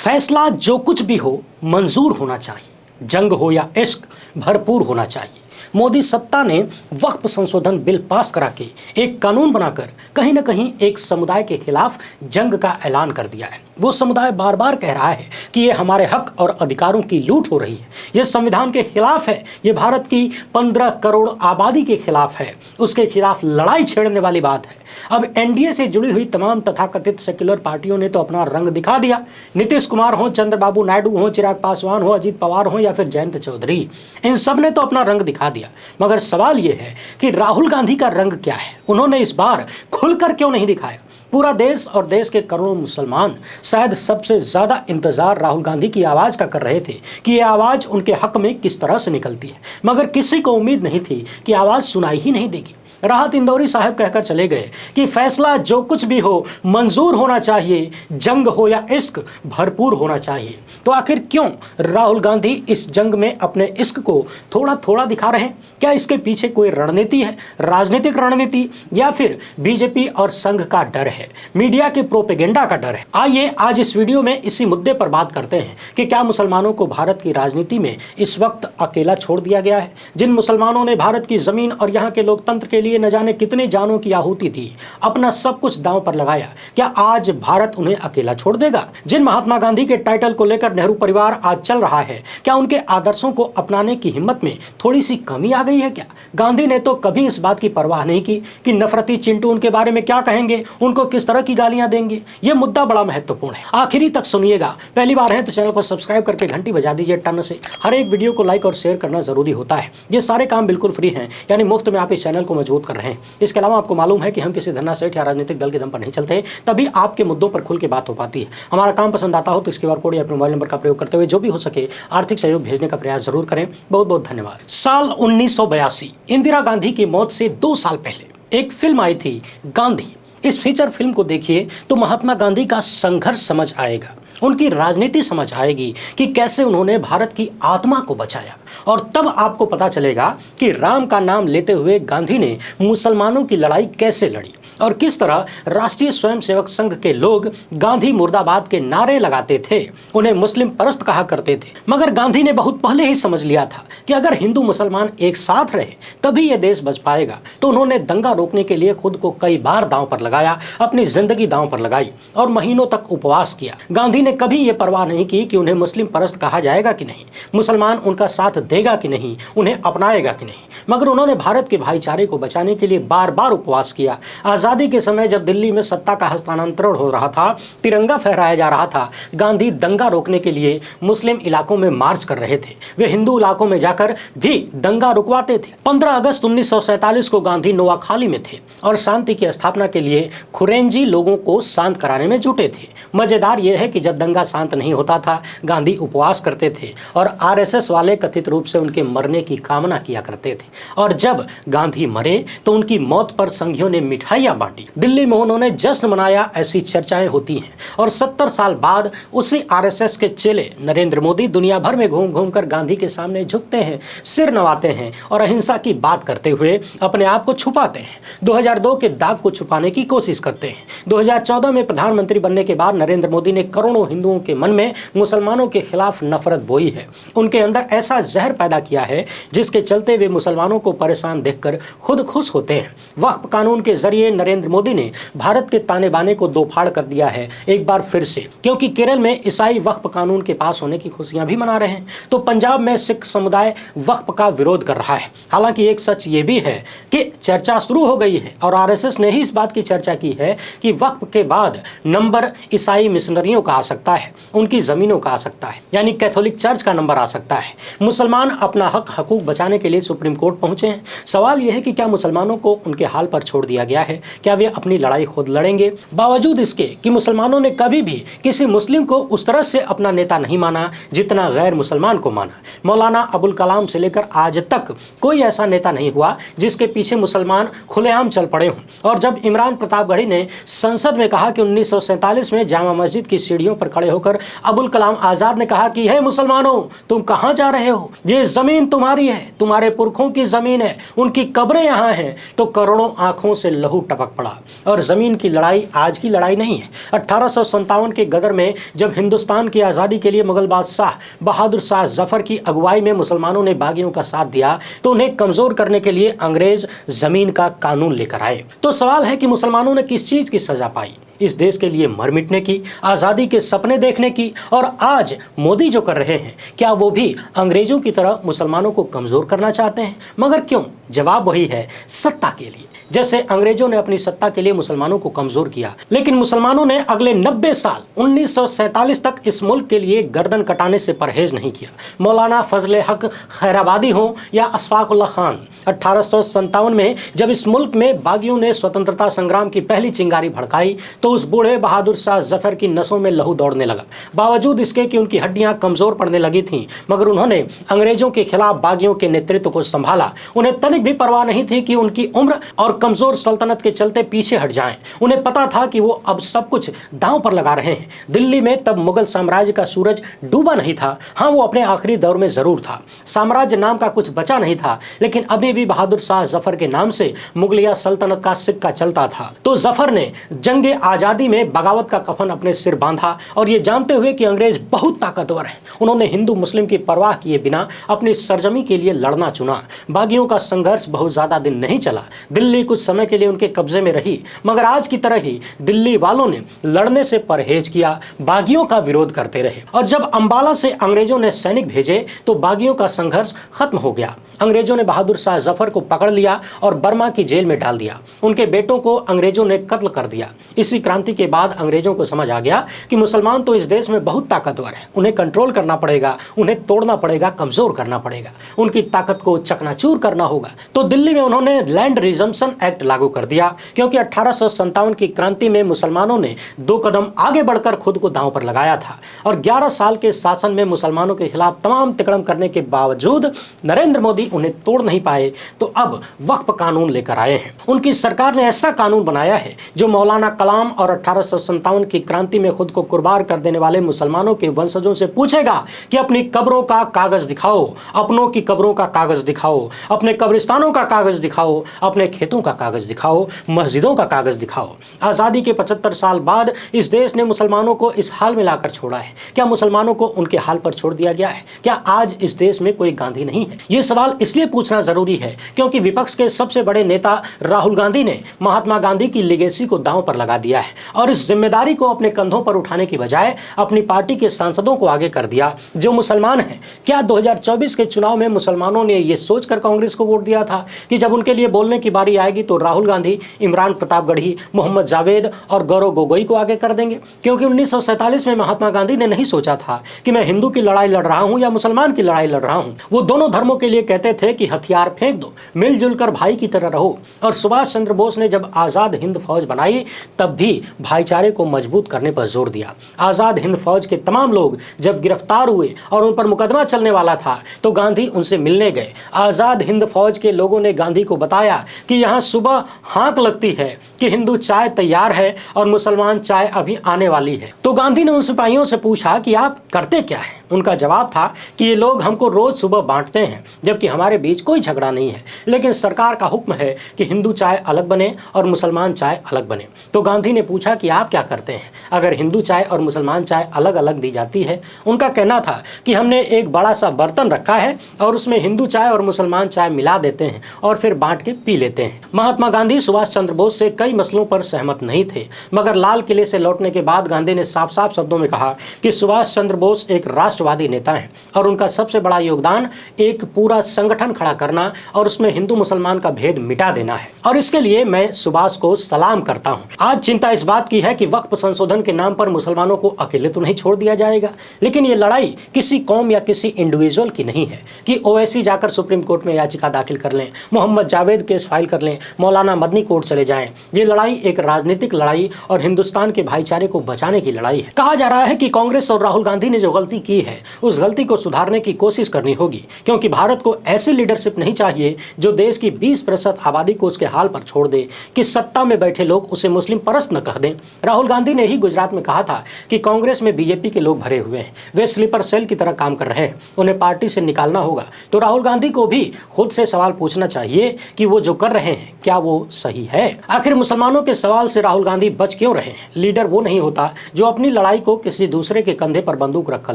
फैसला जो कुछ भी हो मंजूर होना चाहिए, जंग हो या इश्क भरपूर होना चाहिए। मोदी सत्ता ने वक्फ संशोधन बिल पास करा के एक कानून बनाकर कहीं न कहीं एक समुदाय के खिलाफ जंग का ऐलान कर दिया है। वो समुदाय बार बार कह रहा है कि ये हमारे हक और अधिकारों की लूट हो रही है, ये संविधान के खिलाफ है, ये भारत की 15 करोड़ आबादी के खिलाफ है, उसके खिलाफ लड़ाई छेड़ने वाली बात है। अब एनडीए से जुड़ी हुई तमाम तथाकथित सेक्युलर पार्टियों ने तो अपना रंग दिखा दिया। नीतीश कुमार हो, चंद्रबाबू नायडू हो, चिराग पासवान हो, अजीत पवार हो या फिर जयंत चौधरी, इन सब ने तो अपना रंग दिखा दिया। मगर सवाल यह है कि राहुल गांधी का रंग क्या है? उन्होंने इस बार खुलकर क्यों नहीं दिखाया? पूरा देश और देश के करोड़ों मुसलमान शायद सबसे ज्यादा इंतजार राहुल गांधी की आवाज का कर रहे थे कि यह आवाज उनके हक में किस तरह से निकलती है। मगर किसी को उम्मीद नहीं थी कि आवाज सुनाई ही नहीं देगी। राहत इंदौरी साहब कहकर चले गए कि फैसला जो कुछ भी हो मंजूर होना चाहिए, जंग हो या इश्क भरपूर होना चाहिए। तो आखिर क्यों राहुल गांधी इस जंग में अपने इश्क को थोड़ा थोड़ा दिखा रहे हैं? क्या इसके पीछे कोई रणनीति है, राजनीतिक रणनीति, या फिर बीजेपी और संघ का डर है, मीडिया के प्रोपेगेंडा का डर है? आइए आज इस वीडियो में इसी मुद्दे पर बात करते हैं कि क्या मुसलमानों को भारत की राजनीति में इस वक्त अकेला छोड़ दिया गया है? जिन मुसलमानों ने भारत की जमीन और यहाँ के लोकतंत्र के लिए न जाने कितनी जानों की आहुति थी, अपना सब कुछ दांव पर लगाया, क्या आज भारत उन्हें अकेला छोड़ देगा? जिन महात्मा गांधी के टाइटल को लेकर नेहरू परिवार आज चल रहा है, क्या उनके आदर्शों को अपनाने की हिम्मत में थोड़ी सी कमी आ गई है क्या? गांधी ने तो कभी इस बात की परवाह नहीं की कि नफरती चिंटू उनके बारे में क्या कहेंगे, उनको किस तरह की गालियां देंगे। यह मुद्दा बड़ा महत्वपूर्ण है, आखिरी तक सुनिएगा। पहली बार है तो चैनल को सब्सक्राइब करके घंटी बजा दीजिए टन से। हर एक वीडियो को लाइक और शेयर करना जरूरी होता है। ये सारे काम बिल्कुल फ्री हैं, यानी मुफ्त में आप इस चैनल को मजबूत कर रहे हैं। इसके अलावा आपको मालूम है कि हम किसी धन्ना सेठ या राजनीतिक दल के दम पर नहीं चलते, तभी आपके मुद्दों पर खुल के बात हो पाती है। हमारा काम पसंद आता हो तो इसके QR कोड या मोबाइल नंबर का प्रयोग करते हुए जो भी हो सके आर्थिक सहयोग भेजने का प्रयास जरूर करें। बहुत बहुत धन्यवाद। साल 1982 इंदिरा गांधी की मौत से 2 साल पहले एक फिल्म आई थी, गांधी। इस फीचर फिल्म को देखिए तो महात्मा गांधी का संघर्ष समझ आएगा, उनकी राजनीति समझ आएगी कि कैसे उन्होंने भारत की आत्मा को बचाया। और तब आपको पता चलेगा कि राम का नाम लेते हुए गांधी ने मुसलमानों की लड़ाई कैसे लड़ी और किस तरह राष्ट्रीय स्वयंसेवक संघ के लोग गांधी मुर्दाबाद के नारे लगाते थे, उन्हें मुस्लिम परस्त कहा करते थे। मगर गांधी ने बहुत पहले ही समझ लिया था कि अगर हिंदू मुसलमान एक साथ रहे तभी यह देश बच पाएगा। तो उन्होंने दंगा रोकने के लिए खुद को कई बार दांव पर लगाया, अपनी जिंदगी दांव पर लगाई और महीनों तक उपवास किया। गांधी ने कभी यह परवाह नहीं की कि उन्हें मुस्लिम परस्त कहा जाएगा कि नहीं, मुसलमान उनका साथ देगा कि नहीं, उन्हें अपनाएगा कि नहीं। मगर उन्होंने भारत के भाईचारे को बचाने के लिए बार बार उपवास किया। आजादी के समय जब दिल्ली में सत्ता का हस्तांतरण हो रहा था, तिरंगा फहराया जा रहा था, गांधी दंगा रोकने के लिए मुस्लिम इलाकों में मार्च कर रहे थे। वे हिंदू इलाकों में जाकर भी दंगा रुकवाते थे। 15 अगस्त 1947 को गांधी नोआखाली में थे और शांति की स्थापना के लिए खुरेंजी लोगों को शांत कराने में जुटे थे। मजेदार यह है कि जब दंगा शांत नहीं होता था, गांधी उपवास करते थे और आरएसएस वाले कथित रूप से उनके मरने की कामना किया करते थे। और जब गांधी मरे तो उनकी मौत पर संघियों ने मिठाइयां बांटी, दिल्ली में उन्होंने जश्न मनाया, ऐसी चर्चाएं होती हैं। और 70 साल बाद उसी आरएसएस के चेले नरेंद्र मोदी दुनिया भर में घूम घूम कर गांधी के सामने झुकते हैं, सिर नवाते हैं और अहिंसा की बात करते हुए अपने आप को छुपाते हैं। 2002 के दाग को छुपाने की कोशिश करते हैं। 2014 में प्रधानमंत्री बनने के बाद नरेंद्र मोदी ने करोड़ों हिंदुओं के मन में मुसलमानों के खिलाफ नफरत बोई है, उनके अंदर ऐसा जहर पैदा किया है जिसके चलते वे मुसलमानों को परेशान देखकर खुद खुश होते हैं। वक्फ कानून के जरिए नरेंद्र मोदी ने भारत के ताने बाने को दो फाड़ कर दिया है एक बार फिर से, क्योंकि केरल में ईसाई वक्फ कानून के पास होने की खुशियां भी मना रहे हैं, तो पंजाब में सिख समुदाय वक्फ का विरोध कर रहा है। हालांकि एक सच ये भी है कि चर्चा शुरू हो गई है और आरएसएस ने ही इस बात की चर्चा की है कि वक्फ के बाद नंबर ईसाई मिशनरियों का आ सकता है, उनकी जमीनों का आ सकता है, यानी कैथोलिक चर्च का नंबर आ सकता है। मुसलमान अपना हक हकूक बचाने के लिए सुप्रीम कोर्ट पहुंचे हैं। सवाल यह है कि क्या मुसलमानों को उनके हाल पर छोड़ दिया गया है? क्या वे अपनी लड़ाई खुद लड़ेंगे? बावजूद इसके कि मुसलमानों ने कभी भी किसी मुस्लिम को उस तरह से अपना नेता नहीं माना जितना गैर मुसलमान को माना। मौलाना अबुल कलाम से लेकर आज तक कोई ऐसा नेता नहीं हुआ जिसके पीछे मुसलमान खुलेआम चल पड़े हों। और जब इमरान प्रतापगढ़ी ने संसद में कहा कि 1947 में जामा मस्जिद की सीढ़ियों पर खड़े होकर अबुल कलाम आजाद ने कहा कि हे मुसलमानों, तुम कहां जा रहे हो, ये जमीन तुम्हारी है, तुम्हारे पुरखों की जमीन है, उनकी कब्रें यहां हैं। तो करोड़ों आंखों से लहू टपक पड़ा। और जमीन की लड़ाई आज की लड़ाई नहीं है। 1857 के गदर में जब हिंदुस्तान की आज़ादी के लिए मुगल बादशाह बहादुर शाह जफर की अगुवाई में मुसलमानों ने बागियों का साथ दिया, तो उन्हें कमजोर करने के लिए अंग्रेज जमीन का कानून लेकर आए। तो सवाल है कि मुसलमानों ने किस चीज की सजा पाई? इस देश के लिए मर मिटने की, आज़ादी के सपने देखने की। और आज मोदी जो कर रहे हैं, क्या वो भी अंग्रेजों की तरह मुसलमानों को कमज़ोर करना चाहते हैं? मगर क्यों? जवाब वही है, सत्ता के लिए। जैसे अंग्रेजों ने अपनी सत्ता के लिए मुसलमानों को कमज़ोर किया, लेकिन मुसलमानों ने अगले 90 साल 1947 तक इस मुल्क के लिए गर्दन कटाने से परहेज नहीं किया। मौलाना फजल हक खैराबादी हो या अशफाक उल्लाह खान, 1857 में जब इस मुल्क में बागियों ने स्वतंत्रता संग्राम की पहली चिंगारी भड़काई, तो उस बूढ़े बहादुर शाह जफर की नसों में लहू दौड़ने लगा। बावजूद इसके कि उनकी हड्डियां कमज़ोर पड़ने लगी थीं, मगर उन्होंने अंग्रेजों के खिलाफ बागियों के नेतृत्व को संभाला। उन्हें तनिक भी परवाह नहीं थी कि उनकी उम्र और कमजोर सल्तनत के चलते पीछे हट जाएं। उन्हें पता था कि वो अब सब कुछ दांव पर लगा रहे हैं। दिल्ली में तब मुगल साम्राज्य का सूरज डूबा नहीं था। हाँ, वो अपने आखिरी दौर में जरूर था। साम्राज्य नाम का कुछ बचा नहीं था, लेकिन अभी भी बहादुर शाह जफर के नाम से मुगलिया सल्तनत का सिक्का चलता था। तो जफर ने जंगे आजादी में बगावत का कफन अपने सिर बांधा, और ये जानते हुए कि अंग्रेज बहुत ताकतवर हैं, उन्होंने हिंदू मुस्लिम की परवाह किए बिना अपनी सरजमी के लिए लड़ना चुना। बागियों का संघर्ष बहुत ज्यादा दिन नहीं चला। दिल्ली कुछ समय के लिए उनके कब्जे में रही, मगर आज की तरह ही दिल्ली वालों ने लड़ने से परहेज किया, बागियों का विरोध करते रहे। और जब अंबाला से अंग्रेजों ने सैनिक भेजे, तो बागियों का संघर्ष खत्म हो गया। अंग्रेजों ने बहादुर शाह जफर को पकड़ लिया और बर्मा की जेल में डाल दिया। उनके बेटों को अंग्रेजों ने कत्ल कर दिया। इसी क्रांति के बाद अंग्रेजों को समझ आ गया कि मुसलमान तो इस देश में बहुत ताकतवर है, उन्हें कंट्रोल करना पड़ेगा, उन्हें तोड़ना पड़ेगा, कमजोर करना पड़ेगा, उनकी ताकत को चकनाचूर करना होगा। तो दिल्ली में उन्होंने लैंड रिजम्पशन एक्ट लागू कर दिया, क्योंकि 1857 की क्रांति में मुसलमानों ने 2 कदम आगे बढ़कर खुद को दांव पर लगाया था। और 11 साल के शासन में मुसलमानों के खिलाफ तमाम तिकड़म करने के बावजूद नरेंद्र मोदी उन्हें तोड़ नहीं पाए। तो अब वक्फ कानून लेकर आए हैं। उनकी सरकार ने ऐसा कानून बनाया है जो मौलाना कलाम और 1857 की क्रांति में खुद को कुर्बान कर देने वाले मुसलमानों के वंशजों से पूछेगा कि अपनी कब्रों का कागज दिखाओ, अपनों की कब्रों का कागज दिखाओ, अपने कब्रिस्तानों का कागज दिखाओ, अपने खेतों का कागज दिखाओ, मस्जिदों का कागज दिखाओ। आज़ादी के 75 साल बाद इस देश ने मुसलमानों को इस हाल में लाकर छोड़ा है। क्या मुसलमानों को उनके हाल पर छोड़ दिया गया है? क्या आज इस देश में कोई गांधी नहीं है? ये सवाल इसलिए पूछना जरूरी है क्योंकि विपक्ष के सबसे बड़े नेता राहुल गांधी ने महात्मा गांधी की लेगेसी को दांव पर लगा दिया है, और इस जिम्मेदारी को अपने कंधों पर उठाने की बजाय अपनी पार्टी के सांसदों को आगे कर दिया जो मुसलमान हैं। क्या 2024 के चुनाव में मुसलमानों ने यह सोचकर कांग्रेस को वोट दिया था कि जब उनके लिए बोलने की बारी आएगी तो राहुल गांधी, इमरान प्रतापगढ़ी, मोहम्मद जावेद और गौरव गोगोई को आगे कर देंगे? क्योंकि 1947 में महात्मा गांधी ने नहीं सोचा था कि मैं हिंदू की लड़ाई लड़ रहा हूं या मुसलमान की लड़ाई लड़ रहा हूं। वो दोनों धर्मों के लिए कहते थे कि हथियार फेंक दो, मिलजुल कर भाई की तरह रहो। और सुभाष चंद्र बोस ने जब आज़ाद हिंद फौज बनाई, तब भी भाईचारे को मजबूत करने पर जोर दिया। आज़ाद हिंद फौज के तमाम लोग जब गिरफ्तार हुए और उन पर मुकदमा चलने वाला था, तो गांधी उनसे मिलने गए। आज़ाद हिंद फौज के लोगों ने गांधी को बताया कि यहाँ सुबह हाँक लगती है कि हिंदू चाय तैयार है और मुसलमान चाय अभी आने वाली है। तो गांधी ने उन सिपाहियों से पूछा कि आप करते क्या हैं? उनका जवाब था कि ये लोग हमको रोज सुबह बांटते हैं, जबकि हमारे बीच कोई झगड़ा नहीं है, लेकिन सरकार का हुक्म है कि हिंदू चाय अलग बने और मुसलमान चाय अलग बने। तो गांधी ने पूछा कि आप क्या करते हैं अगर हिंदू चाय और मुसलमान चाय अलग अलग दी जाती है? उनका कहना था कि हमने एक बड़ा सा बर्तन रखा है और उसमें हिंदू चाय और मुसलमान चाय मिला देते हैं और फिर बांट के पी लेते हैं। महात्मा गांधी सुभाष चंद्र बोस से कई मसलों पर सहमत नहीं थे, मगर लाल किले से लौटने के बाद गांधी ने साफ साफ शब्दों में कहा कि सुभाष चंद्र बोस एक राष्ट्रवादी नेता हैं और उनका सबसे बड़ा योगदान एक पूरा संगठन खड़ा करना और उसमें हिंदू मुसलमान का भेद मिटा देना है, और इसके लिए मैं सुभाष को सलाम करता हूं। आज चिंता इस बात की है कि वक्फ संशोधन के नाम पर मुसलमानों को अकेले तो नहीं छोड़ दिया जाएगा, लेकिन ये लड़ाई किसी कौम या किसी इंडिविजुअल की नहीं है कि ओवैसी जाकर सुप्रीम कोर्ट में याचिका दाखिल कर लें, मोहम्मद जावेद केस फाइल कर लें मौलाना मदनी कोर्ट चले जाएं। ये लड़ाई एक राजनीतिक लड़ाई और हिंदुस्तान के भाईचारे को बचाने की लड़ाई है। कहा जा रहा है कि कांग्रेस और राहुल गांधी ने जो गलती की है उस गलती को सुधारने की कोशिश करनी होगी, क्योंकि भारत को ऐसी लीडरशिप नहीं चाहिए जो देश की 20% आबादी को उसके हाल पर छोड़ दे कि सत्ता में बैठे लोग उसे मुस्लिम परस्त न कह दें। राहुल गांधी ने ही गुजरात में कहा था कि कांग्रेस में बीजेपी के लोग भरे हुए हैं, वे स्लीपर सेल की तरह काम कर रहे हैं, उन्हें पार्टी से निकालना होगा। तो राहुल गांधी को भी खुद से सवाल पूछना चाहिए कि वो जो कर रहे हैं क्या वो सही है। आखिर मुसलमानों के सवाल से राहुल गांधी बच क्यों रहे हैं? लीडर वो नहीं होता जो अपनी लड़ाई को किसी दूसरे के कंधे पर बंदूक रखकर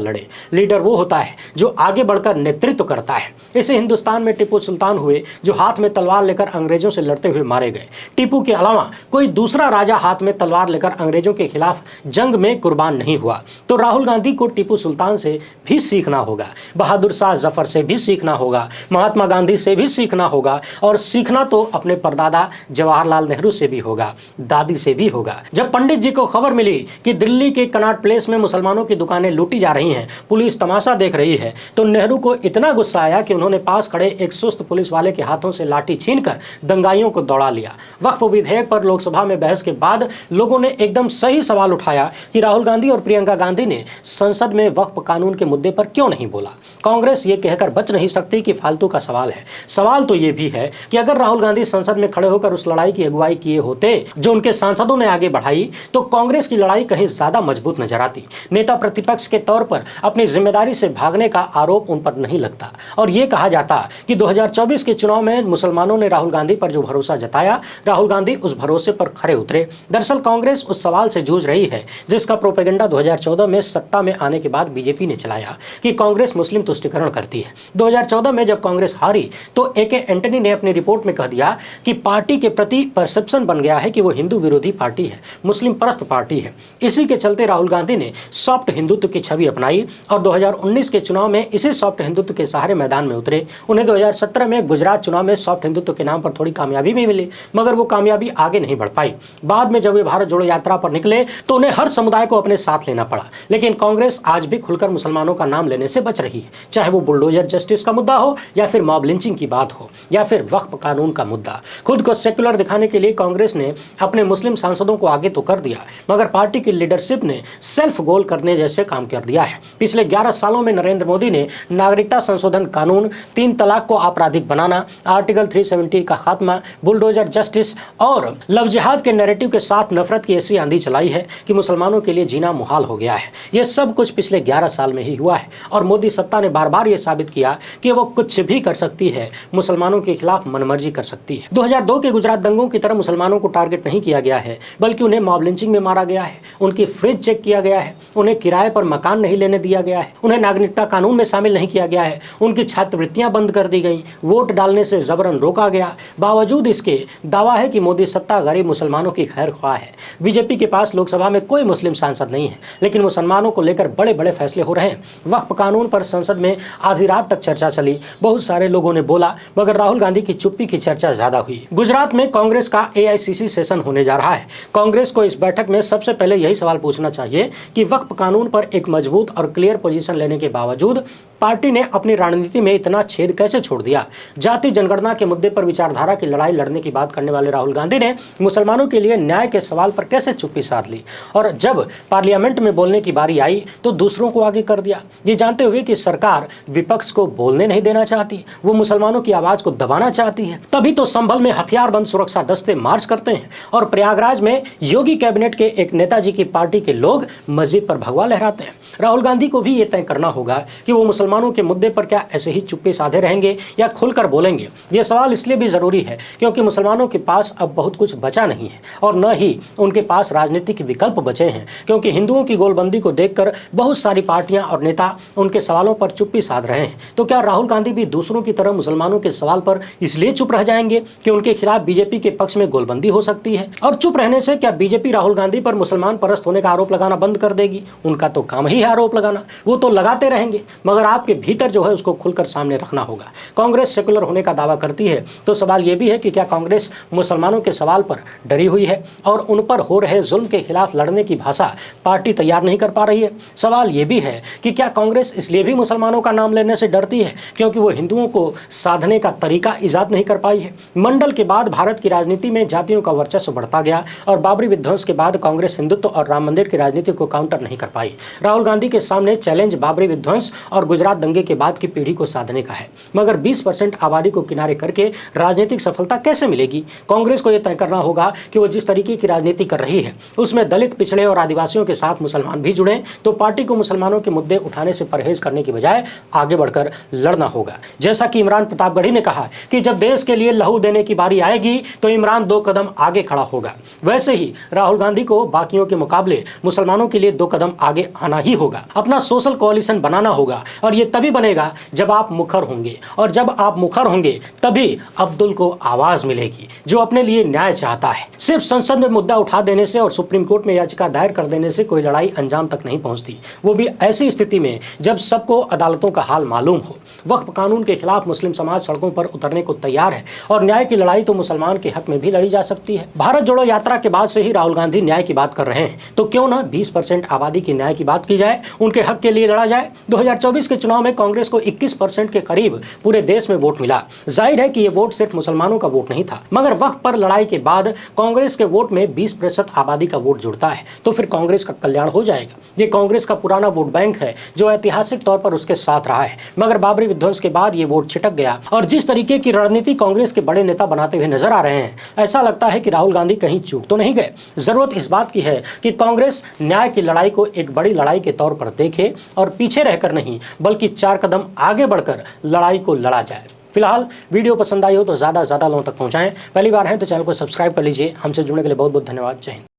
लड़े। लीडर वो होता है जो आगे बढ़कर नेतृत्व करता है। इसे हिंदुस्तान में टीपू सुल्तान हुए जो हाथ में तलवार लेकर अंग्रेजों से लड़ते हुए मारे गए। टीपू के अलावा कोई दूसरा राजा हाथ में तलवार लेकर अंग्रेजों के खिलाफ जंग में कुर्बान नहीं हुआ। तो राहुल गांधी को टीपू सुल्तान से भी सीखना होगा, बहादुर शाह जफर से भी सीखना होगा, महात्मा गांधी से भी सीखना होगा, और सीखना तो अपने परदादा जवाहरलाल नेहरू से भी होगा, दादी से भी होगा। जब पंडित जी को खबर मिली कि दिल्ली के कनॉट प्लेस में मुसलमानों की दुकानें लूटी जा रही हैं, पुलिस तमाशा देख रही है, तो नेहरू को इतना गुस्सा आया कि उन्होंने पास खड़े एक सुस्त पुलिस वाले के हाथों से लाठी छीनकर दंगाइयों को दौड़ा लिया। वक्फ विधेयक पर लोकसभा में बहस के बाद लोगों ने एकदम सही सवाल उठाया कि राहुल गांधी और प्रियंका गांधी ने संसद में वक्फ कानून के मुद्दे पर क्यों नहीं बोला। कांग्रेस ये कहकर बच नहीं सकती कि फालतू का सवाल है। सवाल तो ये भी है कि अगर राहुल गांधी संसद में खड़े होकर उस लड़ाई की अगुवाई किए होते जो उनके सांसदों ने आगे बढ़ाई, तो कांग्रेस की लड़ाई कहीं ज्यादा मजबूत नजर आती। नेता प्रतिपक्ष के तौर पर अपनी जिम्मेदारी से भागने का आरोप उन पर नहीं लगता और ये कहा जाता कि 2024 के चुनाव में मुसलमानों ने राहुल गांधी पर जो भरोसा जताया, राहुल गांधी उस भरोसे पर खरे उतरे। दरअसल कांग्रेस उस सवाल से जूझ रही है जिसका प्रोपेगेंडा 2014 में सत्ता में आने के बाद बीजेपी ने चलाया कि कांग्रेस मुस्लिम तुष्टीकरण करती है। 2014 में जब कांग्रेस हारी तो ए.के. एंटनी ने अपनी रिपोर्ट में कह दिया कि पार्टी के प्रति परसेप्शन बन गया है कि वो हिंदू विरोधी पार्टी है, मुस्लिम परस्त पार्टी है। इसी के चलते राहुल गांधी ने सॉफ्ट हिंदुत्व की छवि अपनाई और 2019 के चुनाव में इसी सॉफ्ट हिंदुत्व के सहारे मैदान में उतरे। उन्हें 2017 में गुजरात चुनाव में सॉफ्ट हिंदुत्व के नाम पर थोड़ी कामयाबी भी मिली, मगर वो कामयाबी आगे नहीं बढ़ पाई। बाद में जब वे भारत जोड़ो यात्रा पर निकले तो उन्हें हर समुदाय को अपने साथ लेना पड़ा। लेकिन कांग्रेस आज भी खुलकर मुसलमानों का नाम लेने से बच रही है, चाहे वो बुलडोजर जस्टिस का मुद्दा हो या फिर मॉब लिंचिंग की बात हो या फिर वक्फ कानून का मुद्दा। खुद को सेक्युलर दिखाने के लिए कांग्रेस ने अपने मुस्लिम सांसदों को आगे तो कर दिया, मगर पार्टी की लीडरशिप ने सेल्फ गोल करने जैसे काम कर दिया है। पिछले 11 सालों में नरेंद्र मोदी ने नागरिकता संशोधन कानून, 3 तलाक को आपराधिक बनाना, आर्टिकल 370 का खात्मा, बुलडोजर जस्टिस और लव जिहाद के नैरेटिव के साथ नफरत की ऐसी आंधी चलाई है कि मुसलमानों के लिए जीना मुहाल हो गया है। यह सब कुछ पिछले 11 साल में ही हुआ है और मोदी सत्ता ने बार बार यह साबित किया कि वो कुछ भी कर सकती है, मुसलमानों के खिलाफ मनमर्जी कर सकती है। 2002 के गुजरात दंगों की तरह मुसलमानों को टारगेट नहीं किया गया है, बल्कि उन्हें मॉब लिंचिंग में मारा गया है, उनकी फ्रिज चेक किया गया है, उन्हें किराए पर मकान नहीं लेने दिया गया है, उन्हें नागरिकता कानून में शामिल नहीं किया गया है, उनकी छात्रवृत्तियां बंद कर दी गई, वोट डालने से जबरन रोका गया। बावजूद इसके दावा है कि मोदी सत्ता गरीब मुसलमानों की खैर ख्वाह है। बीजेपी के पास लोकसभा में कोई मुस्लिम सांसद नहीं है, लेकिन मुसलमानों को लेकर बड़े बड़े फैसले हो रहे हैं। वक्फ कानून पर संसद में आधी रात तक चर्चा चली, बहुत सारे लोगों ने बोला, मगर राहुल गांधी की चुप्पी की चर्चा ज्यादा हुई। गुजरात में कांग्रेस का AICC सेशन होने जा रहा है। कांग्रेस को इस बैठक में सबसे पहले यही सवाल पूछना चाहिए कि वक्फ कानून पर एक मजबूत और क्लियर पोजीशन लेने के बावजूद पार्टी ने अपनी रणनीति में इतना छेद कैसे छोड़ दिया। जाति जनगणना के मुद्दे पर विचारधारा की लड़ाई लड़ने की बात करने वाले राहुल गांधी ने मुसलमानों के लिए न्याय के सवाल पर कैसे चुप्पी साध ली और जब पार्लियामेंट में बोलने की बारी आई तो दूसरों को आगे कर दिया, ये जानते हुए कि सरकार विपक्ष को बोलने नहीं देना चाहती, वो मुसलमानों की आवाज को दबाना चाहती है। तभी तो संभल में हथियारबंद सुरक्षा दस्ते मार्च करते हैं और प्रयागराज में योगी कैबिनेट के एक नेताजी की पार्टी के लोग मस्जिद पर भगवा लहराते हैं। राहुल गांधी को भी ये तय करना होगा कि वो मुसलमानों के मुद्दे पर क्या ऐसे ही चुप्पी साधे रहेंगे या खुलकर बोलेंगे। ये सवाल इसलिए भी जरूरी है क्योंकि मुसलमानों के पास अब बहुत कुछ बचा नहीं है और न ही उनके पास राजनीतिक विकल्प बचे हैं, क्योंकि हिंदुओं की गोलबंदी को देखकर बहुत सारी पार्टियां और नेता उनके सवालों पर चुप्पी साध रहे हैं। तो क्या राहुल गांधी भी दूसरों की तरह मुसलमानों के सवाल पर इसलिए चुप रह जाएंगे कि उनके खिलाफ बीजेपी के पक्ष में गोलबंदी हो सकती है? और चुप रहने से क्या बीजेपी राहुल गांधी पर मुसलमान परस्त होने का आरोप लगाना बंद कर देगी? उनका तो काम ही है आरोप लगाना, वो तो लगाते रहेंगे। मगर आपके भीतर जो है उसको खुलकर सामने रखना होगा। कांग्रेस सेकुलर होने का दावा करती है, तो सवाल यह भी है कि क्या कांग्रेस मुसलमानों के सवाल पर डरी हुई है और उन पर हो रहे जुल्म के खिलाफ लड़ने की भाषा पार्टी तैयार नहीं कर पा रही है। सवाल यह भी है कि क्या कांग्रेस इसलिए भी मुसलमानों का नाम लेने से डरती है क्योंकि वो हिंदुओं को साधने का तरीका ईजाद नहीं कर पाई है। मंडल के बाद भारत की राजनीति में जातियों का वर्चस्व बढ़ता गया और बाबरी विध्वंस के बाद कांग्रेस हिंदुत्व और राम मंदिर की राजनीति को काउंटर नहीं कर पाई। राहुल गांधी के सामने चैलेंज बाबरी विध्वंस और गुजरात दंगे के बाद की पीढ़ी को साधने का है, मगर 20% आबादी को किनारे करके राजनीतिक सफलता कैसे मिलेगी? कांग्रेस को यह तय करना होगा कि वो जिस तरीके की राजनीति कर रही है उसमें दलित, पिछड़े और आदिवासियों के साथ मुसलमान भी जुड़े, तो पार्टी को मुसलमानों के मुद्दे उठाने से परहेज करने की बजाय आगे बढ़कर लड़ना होगा। जैसा कि इमरान प्रतापगढ़ी ने कहा कि जब देश के लिए लहू देने की बारी आएगी तो इमरान 2 कदम आगे खड़ा होगा, वैसे ही राहुल गांधी को बाकियों के मुकाबले मुसलमानों के लिए 2 कदम आगे आना ही होगा। अपना सोशल कोalition बनाना होगा और ये तभी बनेगा जब आप मुखर होंगे, और जब आप मुखर होंगे तभी अब्दुल को आवाज मिलेगी जो अपने लिए न्याय चाहता है। सिर्फ संसद में मुद्दा उठा देने से और सुप्रीम कोर्ट में याचिका दायर कर देने से कोई लड़ाई अंजाम तक नहीं पहुंचती, वो भी ऐसी स्थिति में जब सबको अदालतों का हाल मालूम हो। वक्फ कानून के खिलाफ मुस्लिम समाज सड़कों पर उतरने को तैयार है और न्याय की लड़ाई तो मुसलमान के हक में भी लड़ी जा सकती है। भारत जोड़ो यात्रा के बाद से ही राहुल गांधी न्याय की बात कर रहे हैं, तो क्यों ना 20% आबादी की न्याय की बात की जाए, उनके हक के लिए लड़ा जाए। 2024 के चुनाव में कांग्रेस को 21% के करीब पूरे देश में वोट मिला। जाहिर है कि ये वोट सिर्फ मुसलमानों का वोट नहीं था, मगर वक्फ पर लड़ाई के बाद कांग्रेस के वोट में 20% आबादी का वोट जुड़ता है तो फिर कांग्रेस का कल्याण हो जाएगा। ये कांग्रेस का पुराना वोट बैंक है जो ऐतिहासिक तौर पर उसके साथ रहा है, मगर बाबरी विध्वंस के बाद ये वोट छिटक गया और जिस तरीके की रणनीति कांग्रेस के बड़े नेता बनाते हुए नजर आ रहे हैं, ऐसा लगता है कि राहुल गांधी कहीं चूक तो नहीं गए। जरूरत इस बात की है कि कांग्रेस न्याय की लड़ाई को एक बड़ी लड़ाई के तौर पर देखे और पीछे रहकर नहीं बल्कि 4 कदम आगे बढ़कर लड़ाई को लड़ा जाए। फिलहाल वीडियो पसंद आई हो तो ज़्यादा से ज़्यादा लोगों तक पहुंचाएं। पहली बार है तो चैनल को सब्सक्राइब कर लीजिए। हमसे जुड़ने के लिए बहुत बहुत धन्यवाद। जय हिंद।